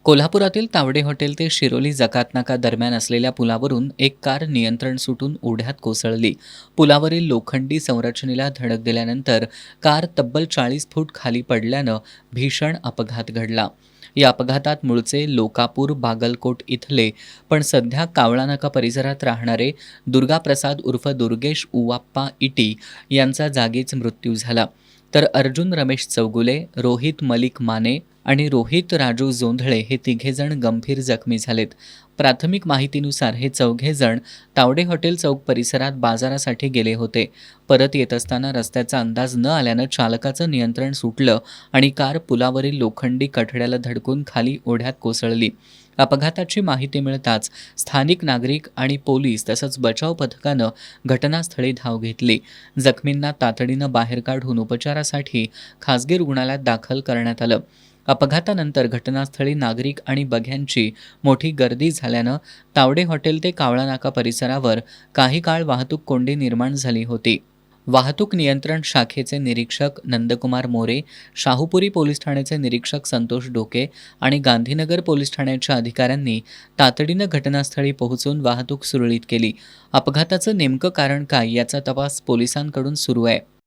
कोल्हापुरातील तावडे हॉटेल ते शिरोली जकातनाका दरम्यान असलेल्या पुलावरून एक कार नियंत्रण सुटून ओढ्यात कोसळली. पुलावरील लोखंडी संरचनेला धडक दिल्यानंतर कार तब्बल 40 फूट खाली पडल्यानं भीषण अपघात घडला. या अपघातात मूळचे लोकापूर बागलकोट इथले पण सध्या कावळानाका परिसरात राहणारे दुर्गाप्रसाद उर्फ दुर्गेश उवाप्पा इटी यांचा जागीच मृत्यू झाला. तर अर्जुन रमेश चौगुले, रोहित मलिक माने आणि रोहित राजू जोंधळे हे तिघेजण गंभीर जखमी झालेत. प्राथमिक माहितीनुसार हे चौघेजण तावडे हॉटेल चौक परिसरात बाजारासाठी गेले होते. परत येत असताना रस्त्याचा अंदाज न आल्यानं चालकाचं नियंत्रण सुटलं आणि कार पुलावरील लोखंडी कठड्याला धडकून खाली ओढ्यात कोसळली. अपघाताची माहिती मिळताच स्थानिक नागरिक आणि पोलीस तसंच बचाव पथकानं घटनास्थळी धाव घेतली. जखमींना तातडीनं बाहेर काढून उपचारासाठी खासगी रुग्णालयात दाखल करण्यात आलं. अपघातानंतर घटनास्थळी नागरिक आणि बघ्यांची मोठी गर्दी झाल्यानं तावडे हॉटेल ते कावळानाका परिसरावर काही काळ वाहतूक कोंडी निर्माण झाली होती. वाहतूक नियंत्रण शाखेचे निरीक्षक नंदकुमार मोरे, शाहूपुरी पोलीस ठाण्याचे निरीक्षक संतोष डोके आणि गांधीनगर पोलीस ठाण्याच्या अधिकाऱ्यांनी तातडीनं घटनास्थळी पोहोचून वाहतूक सुरळीत केली. अपघाताचं नेमकं कारण काय याचा तपास पोलिसांकडून सुरू आहे.